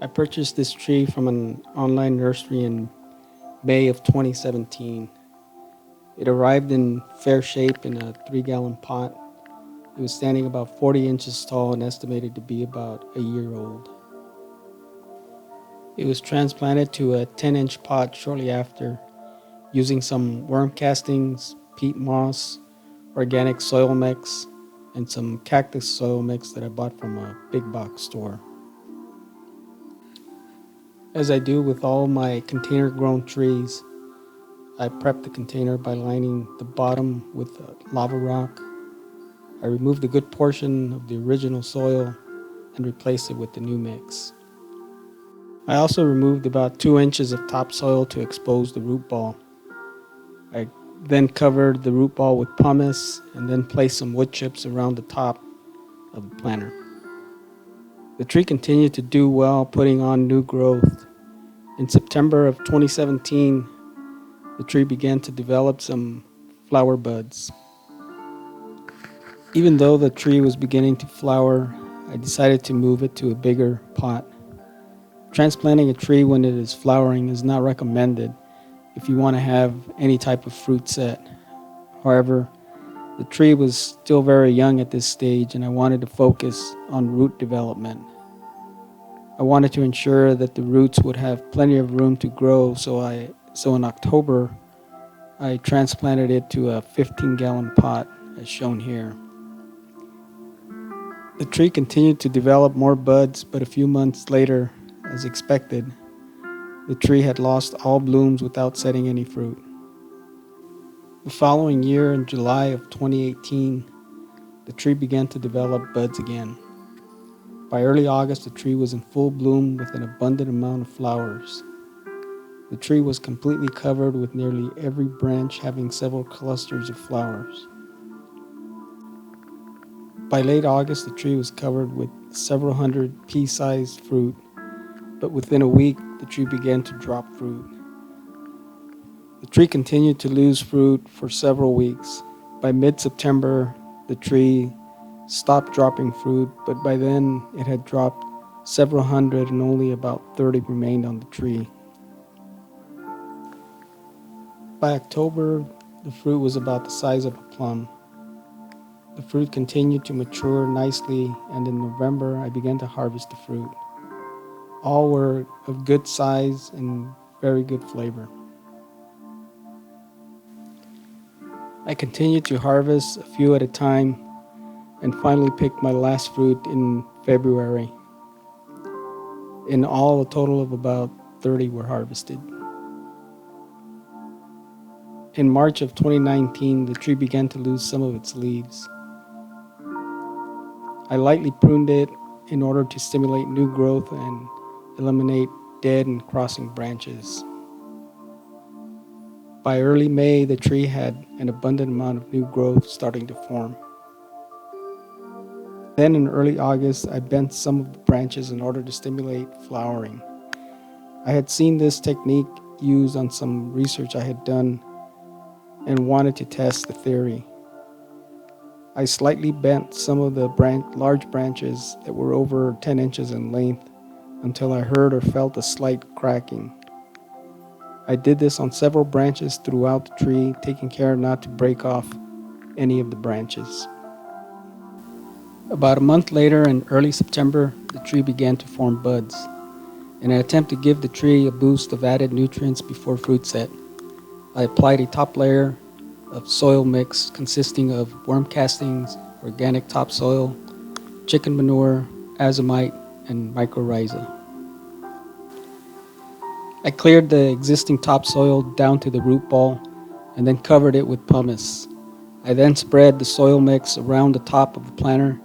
I purchased this tree from an online nursery in May of 2017. It arrived in fair shape in a 3-gallon pot. It was standing about 40 inches tall and estimated to be about a year old. It was transplanted to a 10-inch pot shortly after, using some worm castings, peat moss, organic soil mix, and some cactus soil mix that I bought from a big box store. As I do with all my container grown trees, I prep the container by lining the bottom with lava rock. I removed a good portion of the original soil and replaced it with the new mix. I also removed about 2 inches of topsoil to expose the root ball. I then covered the root ball with pumice and then placed some wood chips around the top of the planter. The tree continued to do well, putting on new growth. In September of 2017, the tree began to develop some flower buds. Even though the tree was beginning to flower, I decided to move it to a bigger pot. Transplanting a tree when it is flowering is not recommended if you want to have any type of fruit set. However, the tree was still very young at this stage and I wanted to focus on root development. I wanted to ensure that the roots would have plenty of room to grow, so in October, I transplanted it to a 15-gallon pot, as shown here. The tree continued to develop more buds, but a few months later, as expected, the tree had lost all blooms without setting any fruit. The following year, in July of 2018, the tree began to develop buds again. By early August, the tree was in full bloom with an abundant amount of flowers. The tree was completely covered with nearly every branch having several clusters of flowers. By late August, the tree was covered with several hundred pea-sized fruit, but within a week, the tree began to drop fruit. The tree continued to lose fruit for several weeks. By mid-September, the tree stopped dropping fruit, but by then it had dropped several hundred and only about 30 remained on the tree. By October, the fruit was about the size of a plum. The fruit continued to mature nicely, and in November I began to harvest the fruit. All were of good size and very good flavor. I continued to harvest a few at a time and finally picked my last fruit in February. In all, a total of about 30 were harvested. In March of 2019, the tree began to lose some of its leaves. I lightly pruned it in order to stimulate new growth and eliminate dead and crossing branches. By early May, the tree had an abundant amount of new growth starting to form. Then in early August, I bent some of the branches in order to stimulate flowering. I had seen this technique used on some research I had done and wanted to test the theory. I slightly bent some of the large branches that were over 10 inches in length until I heard or felt a slight cracking. I did this on several branches throughout the tree, taking care not to break off any of the branches. About a month later, in early September, the tree began to form buds. In an attempt to give the tree a boost of added nutrients before fruit set, I applied a top layer of soil mix consisting of worm castings, organic topsoil, chicken manure, azomite, and mycorrhiza. I cleared the existing topsoil down to the root ball and then covered it with pumice. I then spread the soil mix around the top of the planter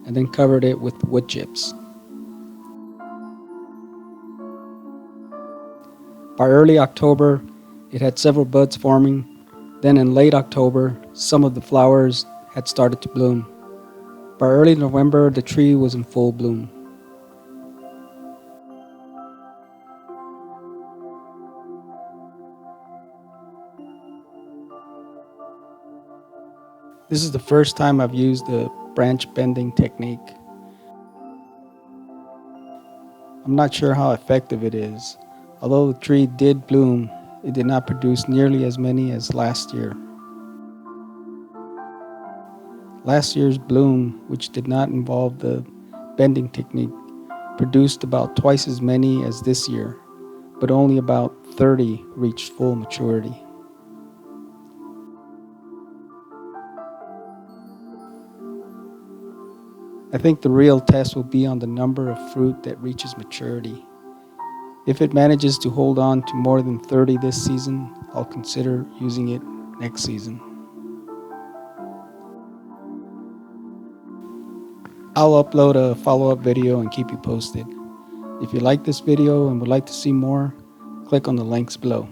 and then covered it with wood chips. By early October, it had several buds forming. Then in late October, some of the flowers had started to bloom. By early November, the tree was in full bloom. This is the first time I've used the branch bending technique. I'm not sure how effective it is. Although the tree did bloom, it did not produce nearly as many as last year. Last year's bloom, which did not involve the bending technique, produced about twice as many as this year, but only about 30 reached full maturity. I think the real test will be on the number of fruit that reaches maturity. If it manages to hold on to more than 30 this season, I'll consider using it next season. I'll upload a follow-up video and keep you posted. If you like this video and would like to see more, click on the links below.